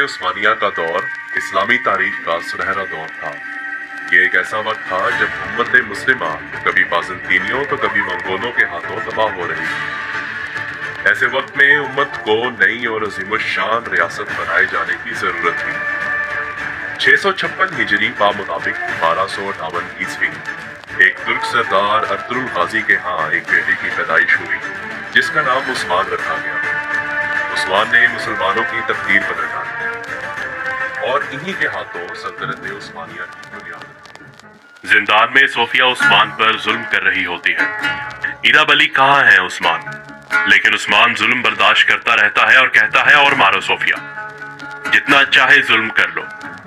उस्मानिया का दौर इस्लामी तारीख का सुनहरा दौर था। ये एक ऐसा वक्त था जब उम्मत मुस्लिमा कभी बाज़ंतीनियों तो कभी मंगोलों के हाथों तबाह हो रही थी। ऐसे वक्त में उम्मत को नई और अज़ीमुश्शान रियासत बनाए जाने की जरूरत थी। 656 हिजरी बा मुताबिक 1258 ईस्वी एक तुर्क सरदार अर्तुगरुल गाजी के यहाँ एक बेटे की पैदाइश हुई जिसका नाम उस्मान रखा गया। उस्मान ने मुसलमानों की तकदीर बदल डाली और इन्हीं के हाथों सल्तनत उस्मानिया की बुनियाद। जिंदान में सोफिया उस्मान पर जुल्म कर रही होती है। ईदा बली कहाँ है उस्मान? लेकिन उस्मान जुल्म बर्दाश्त करता रहता है और कहता है और मारो सोफिया, जितना चाहे जुल्म कर लो,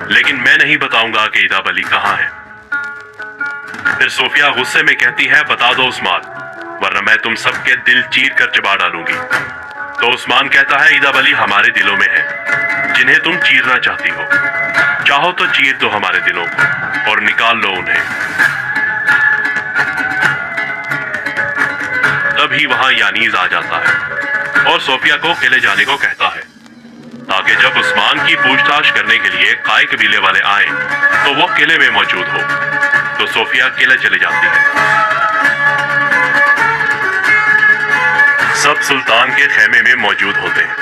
लेकिन मैं नहीं बताऊंगा कि ईदा बली कहाँ है। फिर सोफिया गुस्से में कहती है, बता दो उस्मान, वरना मैं तुम सबके दिल चीर कर चबा डालूंगी। तो उस्मान कहता है, ईदा बली हमारे दिलों में है जिन्हें तुम चीरना चाहती हो। चाहो तो चीर दो हमारे दिलों को और निकाल लो उन्हें। तभी वहां यानीज आ जाता है और सोफिया को किले जाने को कहता है ताकि जब उस्मान की पूछताछ करने के लिए काय कबीले वाले आए तो वो किले में मौजूद हो। तो सोफिया किले चली जाती है। सब सुल्तान के खेमे में मौजूद होते हैं।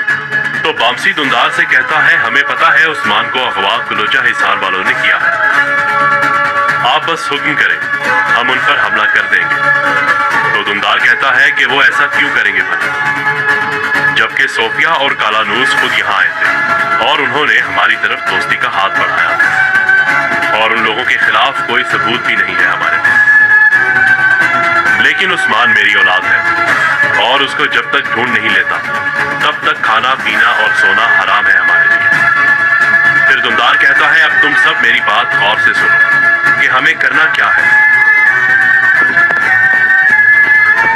तो बामसी दुंदार से कहता है, हमें पता है उस्मान को अगवा कुलोचा हिसार वालों ने किया है, आप बस हुक्म करें, हम उन पर हमला कर देंगे। तो दुंदार कहता है कि वो ऐसा क्यों करेंगे भला, जबकि सोफिया और कालानूस खुद यहाँ आए थे और उन्होंने हमारी तरफ दोस्ती का हाथ बढ़ाया था और उन लोगों के खिलाफ कोई सबूत भी नहीं है हमारे पास। लेकिन उस्मान मेरी औलाद है और उसको जब तक ढूंढ नहीं लेता तब तक खाना पीना और सोना हराम है हमारे लिए। फिर दुंदार कहता है, अब तुम सब मेरी बात गौर से सुनो कि हमें करना क्या है।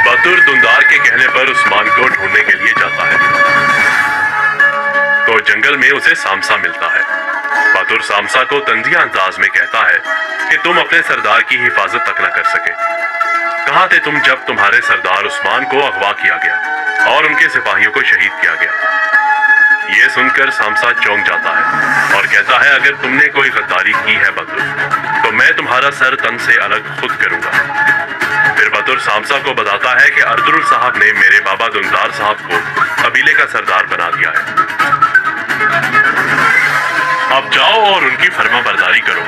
बहादुर दुंदार के कहने पर उस्मान को ढूंढने के लिए जाता है तो जंगल में उसे सामसा मिलता है। बहादुर सामसा को तंजिया अंदाज में कहता है कि तुम अपने सरदार की हिफाजत तक न कर सके। कहाँ थे तुम जब तुम्हारे सरदार उस्मान को अगवा किया गया और उनके सिपाहियों को शहीद किया गया? ये सुनकर सामसा चौंक जाता है और कहता है, अगर तुमने कोई गद्दारी की है बहादुर तो मैं तुम्हारा सर तन से अलग खुद करूंगा। फिर बहादुर सामसा को बताता है कि अर्तुगरुल साहब ने मेरे बाबा दुंदार साहब को कबीले का सरदार बना दिया है। अब जाओ और उनकी फर्मा बरदारी करो।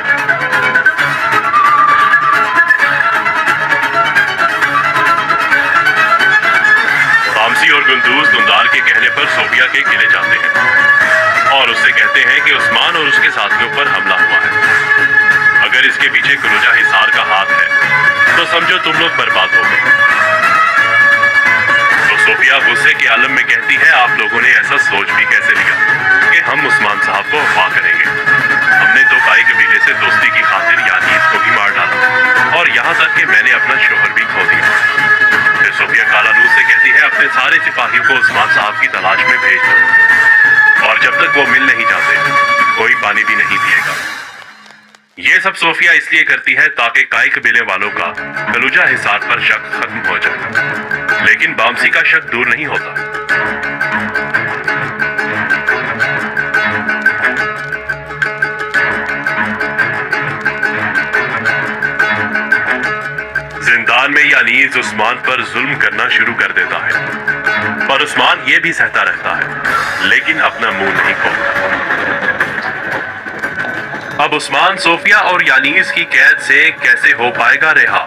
बामसी और गुलदूज दुंदार के कहने पर सोफिया के किले जाते हैं और उससे कहते हैं कि उस्मान और उसके साथियों पर हमला हुआ है। अगर इसके पीछे कुलूजा हिसार का हाथ है तो समझो तुम लोग बर्बाद हो गए। तो सोफिया गुस्से के आलम में कहती है, आप लोगों ने ऐसा सोच भी कैसे लिया कि हम उस्मान साहब को अगवा करेंगे? हमने तो काय कबीले से दोस्ती की खातिर यानीस को भी मार डाला और यहाँ तक कि मैंने अपना शोहर भी खो दिया। फिर सोफिया कालानूस से कहती है, अपने सारे सिपाहियों को उस्मान साहब की तलाश में भेज दो और जब तक वो मिल नहीं जाते कोई पानी भी नहीं पिएगा। ये सब सोफिया इसलिए करती है ताकि काय कबीले वालों का कलूजा हिसार पर शक खत्म हो जाए। लेकिन बामसी का शक दूर नहीं होता। जिंदान में यानीज उस्मान पर जुल्म करना शुरू कर देता है पर उस्मान ये भी सहता रहता है लेकिन अपना मुंह नहीं खोलता। अब उस्मान सोफिया और यानीस की कैद से कैसे हो पाएगा रिहा,